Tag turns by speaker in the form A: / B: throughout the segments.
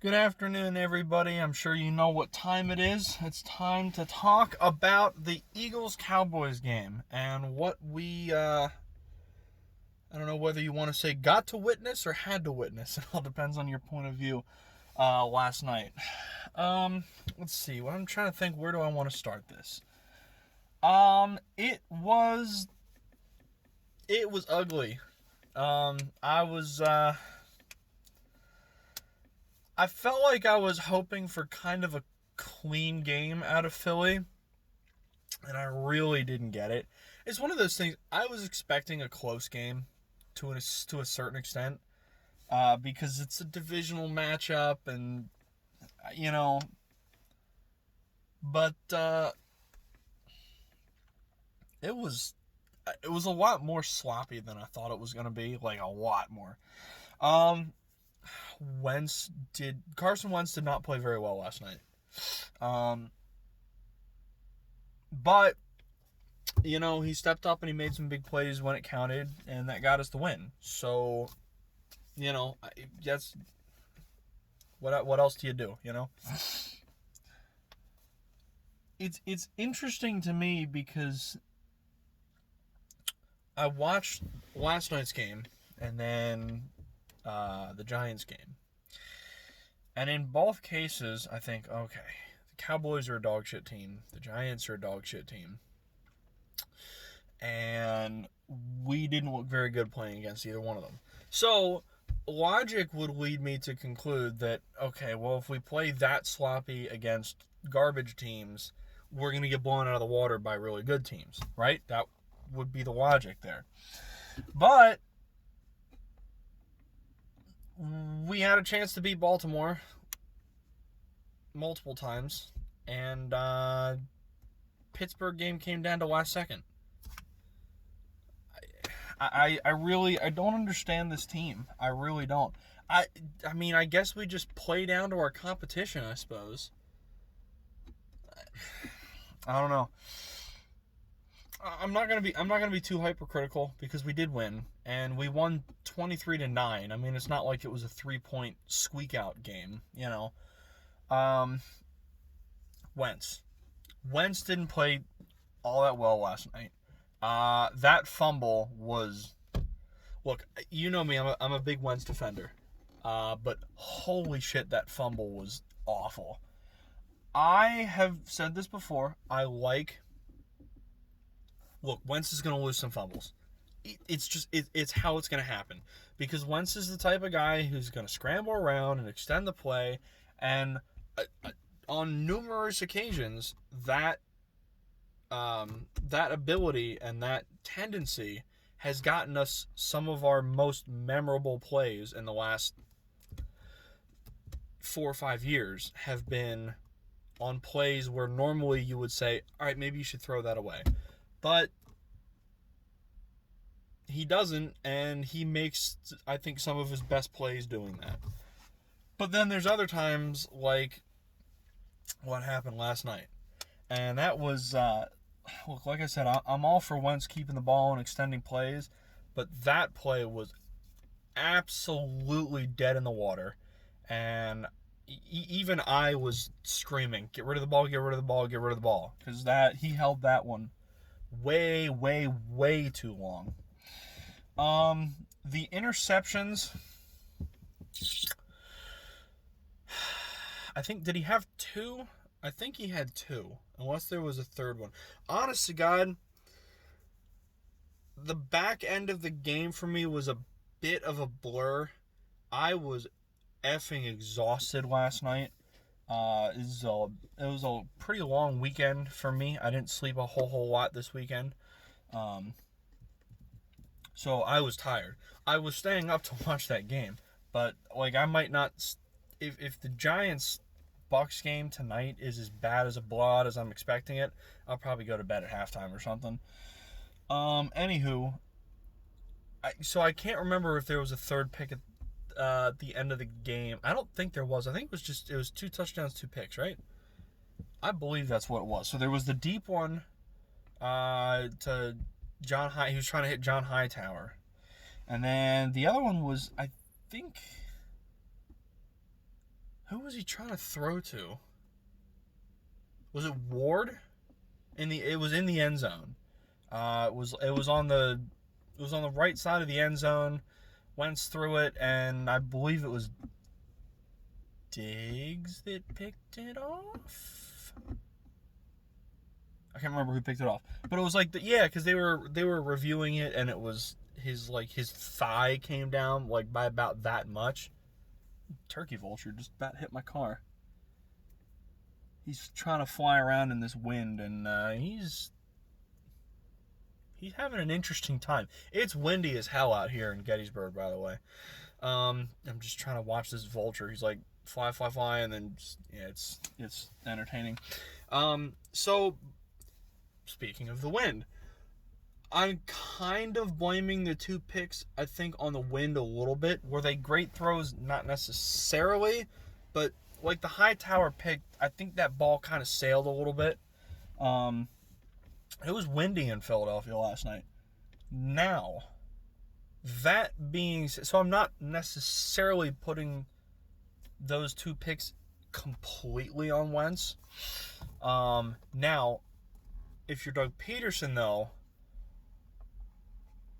A: Good afternoon, everybody. I'm sure you know what time it is. It's time to talk about the Eagles-Cowboys game and what I don't know whether you want to say got to witness or had to witness. It all depends on your point of view last night. Let's see. Well, I'm trying to think, where do I want to start this? It was ugly. I felt like I was hoping for kind of a clean game out of Philly, and I really didn't get it. It's one of those things. I was expecting a close game to a certain extent because it's a divisional matchup, and you know, but it was a lot more sloppy than I thought it was going to be. Like a lot more. Um, Carson Wentz did not play very well last night. But he stepped up and he made some big plays when it counted, and that got us the win. So, that's what else do you do? It's interesting to me because I watched last night's game and then the Giants game. And in both cases, I think, okay, the Cowboys are a dog shit team. The Giants are a dog shit team. And we didn't look very good playing against either one of them. So, logic would lead me to conclude that, okay, well, if we play that sloppy against garbage teams, we're going to get blown out of the water by really good teams, right? That would be the logic there. But we had a chance to beat Baltimore multiple times, and Pittsburgh game came down to last second. I don't understand this team. I really don't. I mean, I guess we just play down to our competition, I suppose. I don't know. I'm not gonna be too hypercritical because we did win, and we won 23-9. I mean, it's not like it was a 3-point squeak out game, Wentz didn't play all that well last night. That fumble was, look, you know me, I'm a big Wentz defender, but holy shit, that fumble was awful. I have said this before. Look, Wentz is going to lose some fumbles. It's how it's going to happen. Because Wentz is the type of guy who's going to scramble around and extend the play. And on numerous occasions, that ability and that tendency has gotten us some of our most memorable plays in the last 4 or 5 years have been on plays where normally you would say, all right, maybe you should throw that away. But he doesn't, and he makes, I think, some of his best plays doing that. But then there's other times, like what happened last night. And that was, look, like I said, I'm all for Wentz keeping the ball and extending plays, but that play was absolutely dead in the water. And even I was screaming, get rid of the ball, get rid of the ball, get rid of the ball. Because he held that one way, way, way too long. The interceptions, I think, did he have 2? I think he had 2, unless there was a third one. Honest to God, the back end of the game for me was a bit of a blur. I was effing exhausted last night. It was a pretty long weekend for me. I didn't sleep a whole lot this weekend. So I was tired. I was staying up to watch that game, but I might not. If the Giants Bucks game tonight is as bad as a blowout as I'm expecting it, I'll probably go to bed at halftime or something. Anywho, I can't remember if there was a third pick at the end of the game. I don't think there was. I think it was 2 touchdowns, 2 picks, right? I believe that's what it was. So there was the deep one to John High. He was trying to hit John Hightower, and then the other one was, I think, who was he trying to throw to? Was it Ward? It was in the end zone. It was on the right side of the end zone. Wentz threw it, and I believe it was Diggs that picked it off. I can't remember who picked it off, but it was like because they were reviewing it, and it was his thigh came down like by about that much. Turkey vulture just about hit my car. He's trying to fly around in this wind, and he's having an interesting time. It's windy as hell out here in Gettysburg, by the way. I'm just trying to watch this vulture. He's like fly, fly, fly, and then it's entertaining. So speaking of the wind, I'm kind of blaming the 2 picks, I think, on the wind a little bit. Were they great throws? Not necessarily, but like the Hightower pick, I think that ball kind of sailed a little bit. It was windy in Philadelphia last night. Now, that being said, so I'm not necessarily putting those 2 picks completely on Wentz. Now, if you're Doug Peterson, though,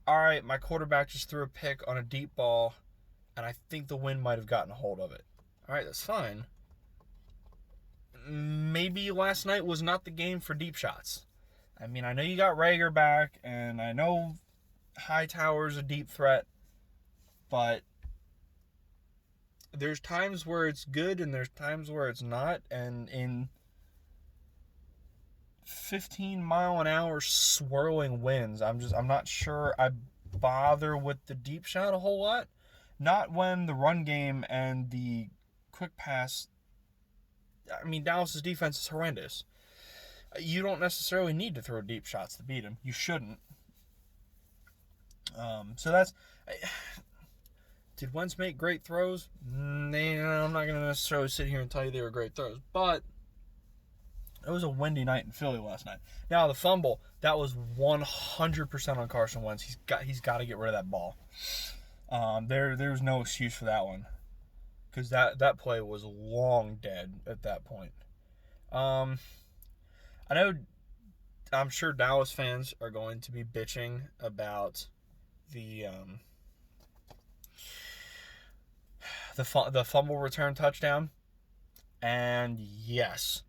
A: all right, my quarterback just threw a pick on a deep ball, and I think the wind might have gotten a hold of it. All right, that's fine. Maybe last night was not the game for deep shots. I mean, I know you got Rager back, and I know Hightower's a deep threat, but there's times where it's good and there's times where it's not, and in 15-mile-an-hour swirling winds, I'm not sure I bother with the deep shot a whole lot. Not when the run game and the quick pass, I mean, Dallas's defense is horrendous. You don't necessarily need to throw deep shots to beat him. You shouldn't. So that's... Did Wentz make great throws? I'm not going to necessarily sit here and tell you they were great throws, but it was a windy night in Philly last night. Now, the fumble, that was 100% on Carson Wentz. He's got to get rid of that ball. There's no excuse for that one, because that play was long dead at that point. I'm sure Dallas fans are going to be bitching about the fumble return touchdown. And yes,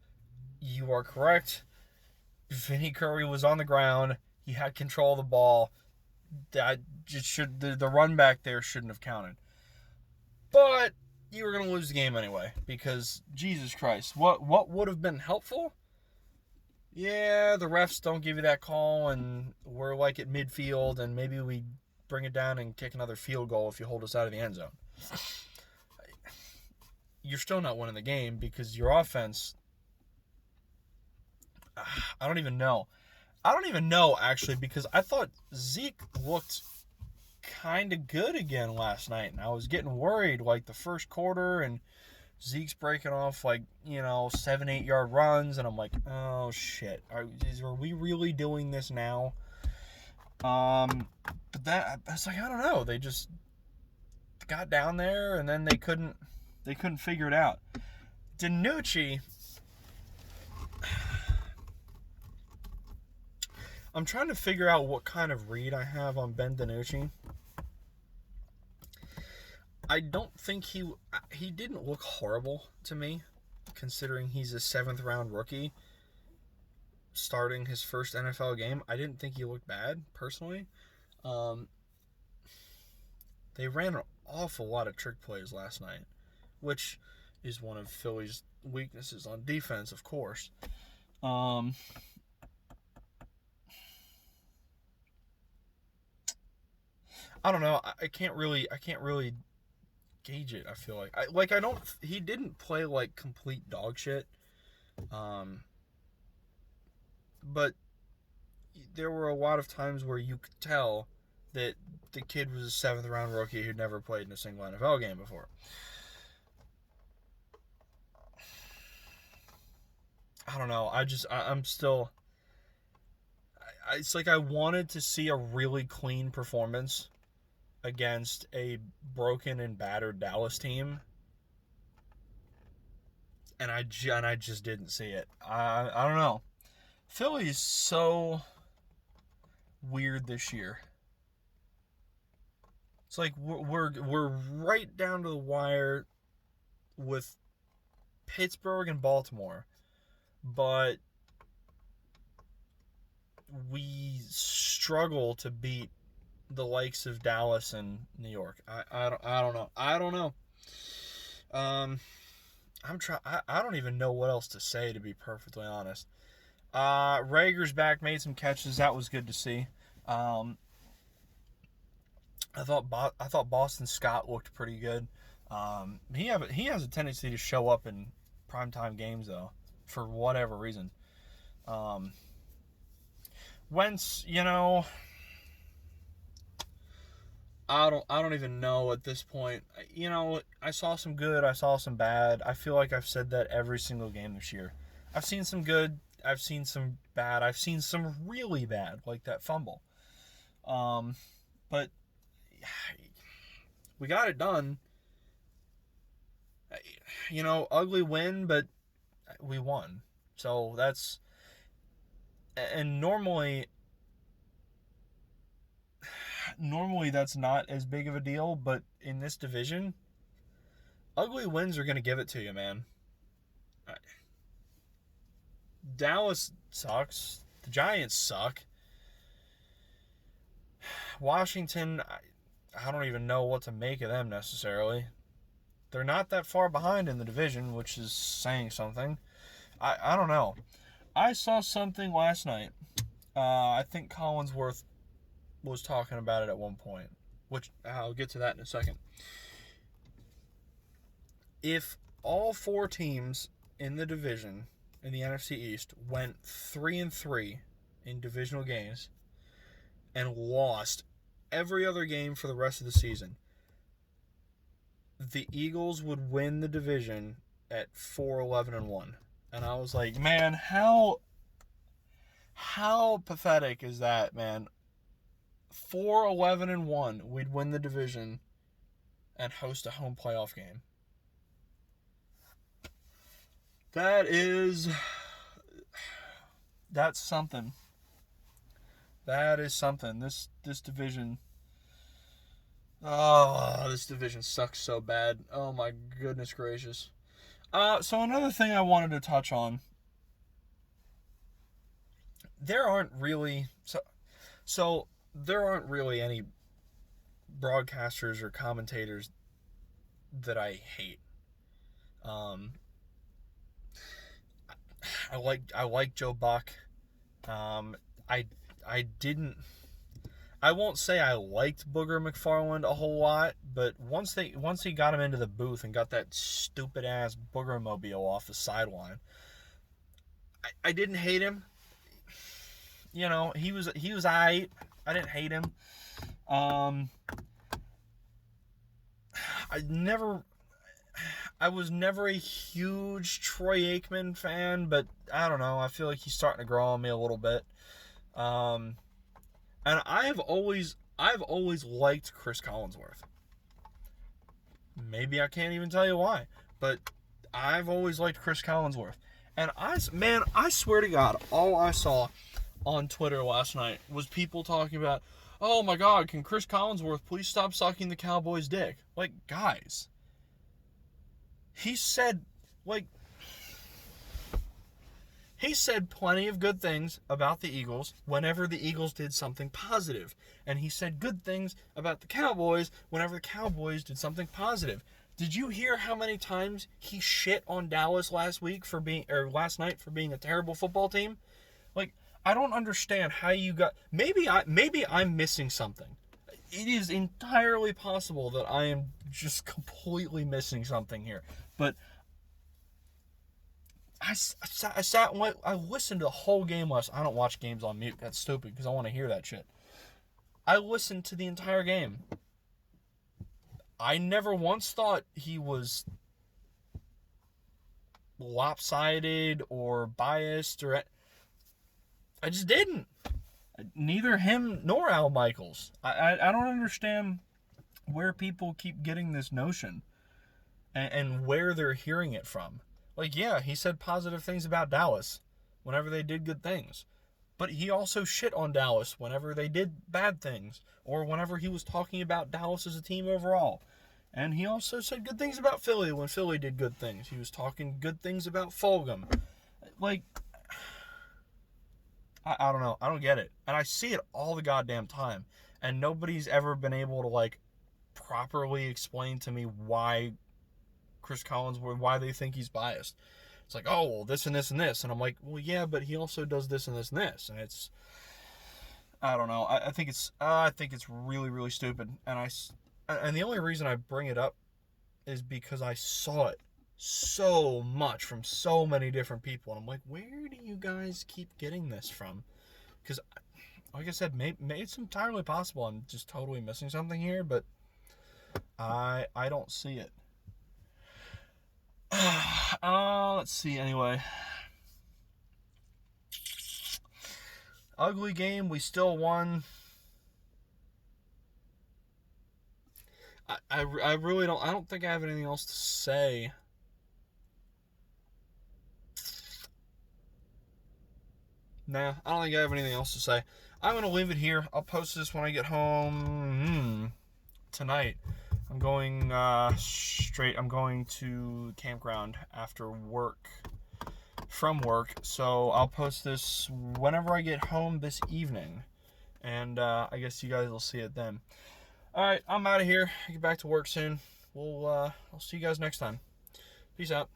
A: you are correct. Vinny Curry was on the ground. He had control of the ball. That just the run back there shouldn't have counted. But you were going to lose the game anyway, because Jesus Christ, what would have been helpful? Yeah, the refs don't give you that call, and we're like at midfield, and maybe we bring it down and kick another field goal if you hold us out of the end zone. You're still not winning the game because your offense, I don't even know. Actually, because I thought Zeke looked kind of good again last night, and I was getting worried like the first quarter, and Zeke's breaking off 7-8 yard runs, and I'm like, oh shit, are we really doing this now? But that, it's like, I don't know, they just got down there, and then they couldn't figure it out. DiNucci, I'm trying to figure out what kind of read I have on Ben DiNucci. I don't think he didn't look horrible to me, considering he's a 7th round rookie starting his first NFL game. I didn't think he looked bad, personally. They ran an awful lot of trick plays last night, which is one of Philly's weaknesses on defense, of course. I don't know. I can't really gauge it. I feel like he didn't play like complete dog shit. But there were a lot of times where you could tell that the kid was a 7th round rookie who'd never played in a single NFL game before. I don't know. I'm still... It's like I wanted to see a really clean performance against a broken and battered Dallas team. and I just didn't see it. I don't know. Philly's so weird this year. It's like we're right down to the wire with Pittsburgh and Baltimore, but we struggle to beat the likes of Dallas and New York. I don't know. I don't know. I don't even know what else to say, to be perfectly honest. Rager's back, made some catches. That was good to see. I thought Boston Scott looked pretty good. He has a tendency to show up in primetime games though, for whatever reason. Wentz, I don't even know at this point. I saw some good, I saw some bad. I feel like I've said that every single game this year. I've seen some good, I've seen some bad, I've seen some really bad, like that fumble. But we got it done. Ugly win, but we won. So that's, and normally that's not as big of a deal, but in this division, ugly wins are going to give it to you, man. Dallas sucks. The Giants suck. Washington, I don't even know what to make of them necessarily. They're not that far behind in the division, which is saying something. I don't know. I saw something last night. I think Collinsworth was talking about it at one point, which I'll get to that in a second. If all four teams in the division in the NFC East went 3-3 in divisional games and lost every other game for the rest of the season, the Eagles would win the division at 4-11-1. And I was like, man, how pathetic is that, man? 4-11-1, we'd win the division and host a home playoff game. That's something. That is something. This division. Oh, this division sucks so bad. Oh my goodness gracious. So another thing I wanted to touch on. There aren't really any broadcasters or commentators that I hate. I like Joe Buck. I won't say I liked Booger McFarland a whole lot, but once he got him into the booth and got that stupid ass Booger mobile off the sideline, I didn't hate him. He was aight. I didn't hate him. I was never a huge Troy Aikman fan, but I don't know. I feel like he's starting to grow on me a little bit. And I've always liked Chris Collinsworth. Maybe I can't even tell you why, but I've always liked Chris Collinsworth. And I swear to God, all I saw on Twitter last night was people talking about, oh my God, can Chris Collinsworth please stop sucking the Cowboys' dick? Like, guys, he said plenty of good things about the Eagles whenever the Eagles did something positive. And he said good things about the Cowboys whenever the Cowboys did something positive. Did you hear how many times he shit on Dallas last night for being a terrible football team? Like, I don't understand how you got. Maybe I'm missing something. It is entirely possible that I am just completely missing something here. But I listened to the whole game last. I don't watch games on mute. That's stupid because I want to hear that shit. I listened to the entire game. I never once thought he was lopsided or biased or. I just didn't. Neither him nor Al Michaels. I don't understand where people keep getting this notion and where they're hearing it from. Like, yeah, he said positive things about Dallas whenever they did good things. But he also shit on Dallas whenever they did bad things, or whenever he was talking about Dallas as a team overall. And he also said good things about Philly when Philly did good things. He was talking good things about Fulgham. Like, I don't know. I don't get it. And I see it all the goddamn time. And nobody's ever been able to, like, properly explain to me why Chris Collins, why they think he's biased. It's like, oh, well, this and this and this. And I'm like, well, yeah, but he also does this and this and this. And it's, I don't know. I think it's really, really stupid. And the only reason I bring it up is because I saw it so much from so many different people. And I'm like, where do you guys keep getting this from? Because, like I said, maybe it's entirely possible I'm just totally missing something here, but I don't see it. Let's see. Anyway, ugly game. We still won. I really don't. I don't think I have anything else to say. Nah, I don't think I have anything else to say. I'm gonna leave it here. I'll post this when I get home tonight. I'm going straight. I'm going to campground after work. From work, so I'll post this whenever I get home this evening, and I guess you guys will see it then. All right, I'm out of here. I get back to work soon. I'll see you guys next time. Peace out.